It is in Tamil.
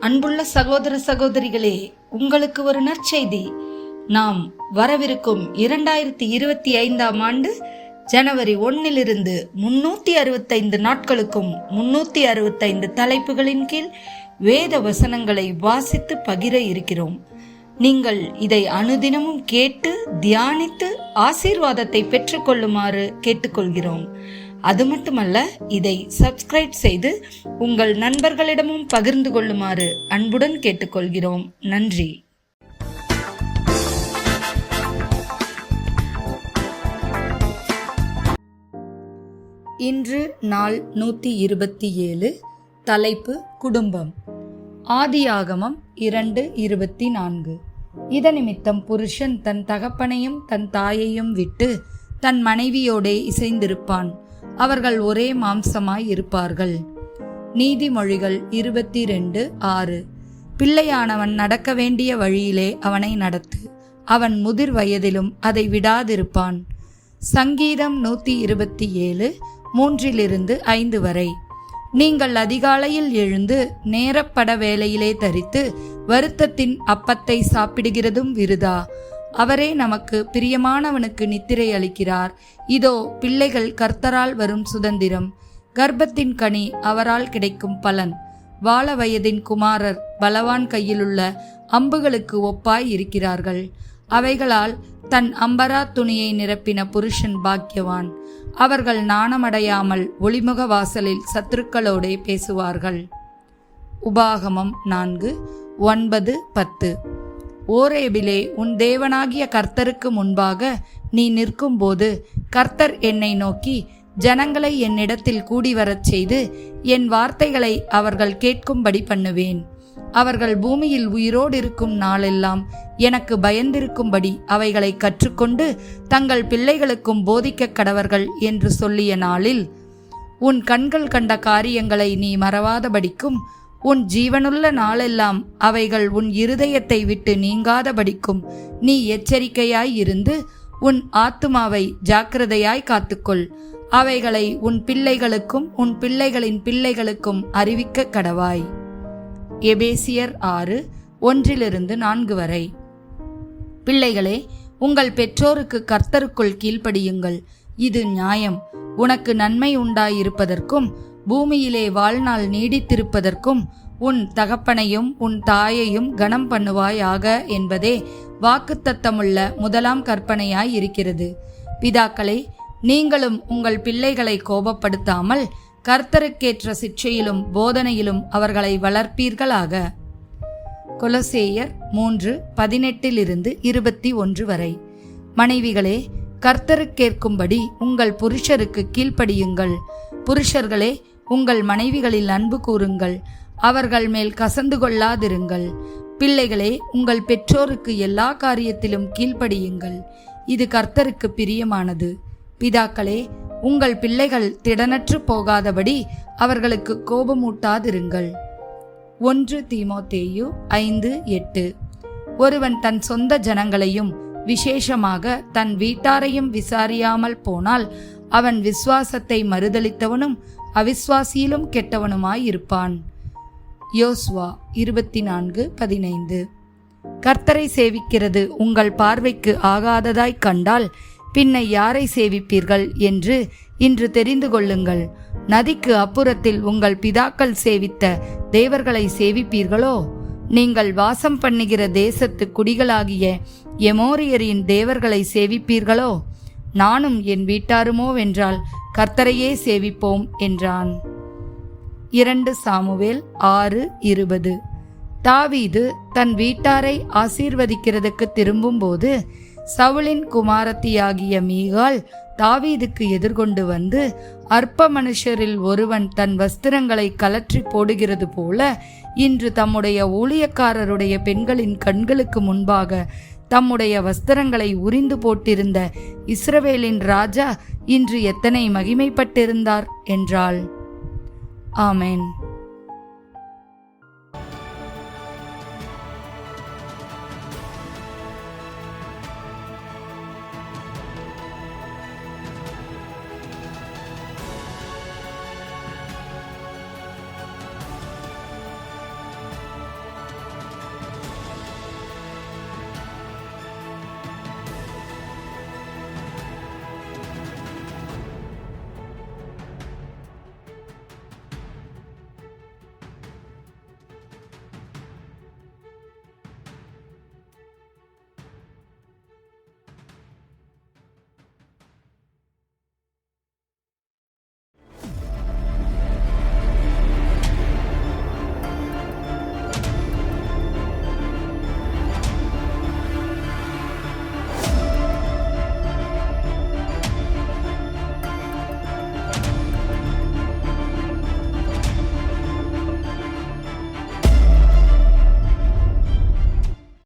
அன்புள்ள சகோதர சகோதரிகளே, உங்களுக்கு ஒரு நற்செய்தி. நாம் வரவிருக்கும் 2025 ஆண்டு ஜனவரி 1 365 நாட்களுக்கும் 365 தலைப்புகளின் கீழ் வேத வசனங்களை வாசித்து பகிர இருக்கிறோம். நீங்கள் இதை அனுதினமும் கேட்டு தியானித்து ஆசீர்வாதத்தை பெற்றுக்கொள்ளுமாறு கேட்டுக்கொள்கிறோம். அது மட்டுமல்ல, இதை சப்ஸ்கிரைப் செய்து உங்கள் நண்பர்களிடமும் பகிர்ந்து கொள்ளுமாறு அன்புடன் கேட்டுக்கொள்கிறோம். நன்றி. இன்று நாள் 127. தலைப்பு குடும்பம். ஆதியாகமம் 2:24. இதனிமித்தம் புருஷன் தன் தகப்பனையும் தன் தாயையும் விட்டு தன் மனைவியோடே இசைந்திருப்பான், அவர்கள் ஒரே மாம்சமாய் இருப்பார்கள். நீதிமொழிகள் 22:6. பிள்ளையானவன் நடக்க வேண்டிய வழியிலே அவனை நடத்து, அவன் முதிர் வயதிலும் அதை விடாதிருப்பான். சங்கீதம் 127, 3-5 வரை. நீங்கள் அதிகாலையில் எழுந்து நேரப்பட வேளையிலே தரித்து வருத்தத்தின் அப்பத்தை சாப்பிடுகிறதும் விருதா. அவரே நமக்கு பிரியமானவனுக்கு நித்திரை அளிக்கிறார். இதோ பிள்ளைகள் கர்த்தரால் வரும் சுதந்திரம், கர்ப்பத்தின் கனி அவரால் கிடைக்கும் பலன். வால வயதின் குமாரர் பலவான் கையிலுள்ள அம்புகளுக்கு ஒப்பாய் இருக்கிறார்கள். அவைகளால் தன் அம்பரா துணியை நிரப்பின புருஷன் பாக்கியவான். அவர்கள் நாணமடையாமல் ஒளிமுக வாசலில் சத்துருக்களோடே பேசுவார்கள். உபாகமம் 4:9-10. ஓரேபிலே உன் தேவனாகிய கர்த்தருக்கு முன்பாக நீ நிற்கும்போது கர்த்தர் என்னை நோக்கி, ஜனங்களை என்னிடத்தில் கூடிவரச் செய்து என் வார்த்தைகளை அவர்கள் கேட்கும்படி பண்ணுவேன். அவர்கள் பூமியில் உயிரோடு இருக்கும் நாளெல்லாம் எனக்கு பயந்திருக்கும்படி அவைகளை கற்றுக்கொண்டு தங்கள் பிள்ளைகளுக்கும் போதிக்க கடவர்கள் என்று சொல்லிய நாளில், உன் கண்கள் கண்ட காரியங்களை நீ மறவாதபடிக்கும் உன் ஜீவனுள்ள நாளெல்லாம் அவைகள் உன் இருதயத்தை விட்டு நீங்காதபடிக்கும் நீ எச்சரிக்கையாய் இருந்து உன் ஆத்துமாவை ஜாக்கிரதையாய் காத்துக்கொள். அவைகளை உன் பிள்ளைகளுக்கும் உன் பிள்ளைகளின் பிள்ளைகளுக்கும் அறிவிக்க கடவாய். எபேசியர் 6:1-4 வரை. பிள்ளைகளே, உங்கள் பெற்றோருக்கு கர்த்தருக்குள் கீழ்ப்படியுங்கள், இது நியாயம். உனக்கு நன்மை உண்டாயிருப்பதற்கும் பூமியிலே வாழ்நாள் நீடித்திருப்பதற்கும் உன் தகப்பனையும் உன் தாயையும் கனம் பண்ணுவாயாக என்பதே வாக்குத்தத்தமுள்ள முதலாம் கற்பனையாய் இருக்கிறது. பிதாக்களே, நீங்களும் உங்கள் பிள்ளைகளை கோபப்படுத்தாமல் கர்த்தருக்கேற்ற சிற்சையிலும் போதனையிலும் அவர்களை வளர்ப்பீர்களாக. கொலோசேயர் 3:18-21 வரை. மனைவிகளே, கர்த்தருக்கேற்கும்படி உங்கள் புருஷருக்கு கீழ்ப்படியுங்கள். புருஷர்களே, உங்கள் மனைவிகளில் அன்பு கூறுங்கள், அவர்கள் மேல் கசந்து கொள்ளாதிருங்கள். பிள்ளைகளே, உங்கள் பெற்றோருக்கு எல்லா காரியத்திலும் கீழ்ப்படியுங்கள், இது கர்த்தருக்கு பிரியமானது. பிதாக்களே, உங்கள் பிள்ளைகள் திடனற்று போகாதபடி அவர்களுக்கு கோபமூட்டாதிருங்கள். 1 தீமோத்தேயு 5:8. ஒருவன் தன் சொந்த ஜனங்களையும் விசேஷமாக தன் வீட்டாரையும் விசாரியாமல் போனால் அவன் விசுவாசத்தை மறுதலித்தவனும் அவிசுவாசியிலும் கெட்டவனுமாயிருப்பான். யோசுவா 24:15. கர்த்தரை சேவிக்கிறது உங்கள் பார்வைக்கு ஆகாததாய் கண்டால் பின்ன யாரை சேவிப்பீர்கள் என்று இன்று தெரிந்து கொள்ளுங்கள். நதிக்கு அப்புறத்தில் உங்கள் பிதாக்கள் சேவித்த தேவர்களை சேவிப்பீர்களோ? நீங்கள் வாசம் பண்ணுகிற தேசத்து குடிகளாகிய எமோரியரின் தேவர்களை சேவிப்பீர்களோ? நானும் என் வீட்டாருமோ வென்றால் கர்த்தரையே சேவிப்போம் என்றான். 2 சாமுவேல் 6:20. தாவீது தன் வீட்டாரை ஆசீர்வதிக்கிறதுக்கு திரும்பும்போது சவுலின் குமாரத்தியாகிய மீகாள் தாவீதுக்கு எதிர்கொண்டு வந்து, அற்ப மனுஷரில் ஒருவன் தன் வஸ்திரங்களை கலற்றி போடுகிறது போல இன்று தம்முடைய ஊழியக்காரருடைய பெண்களின் கண்களுக்கு முன்பாக தம்முடைய வஸ்திரங்களை உரிந்து போட்டிருந்த இஸ்ரவேலின் ராஜா இன்று எத்தனை மகிமைப்பட்டிருந்தார் என்றாள். ஆமென்.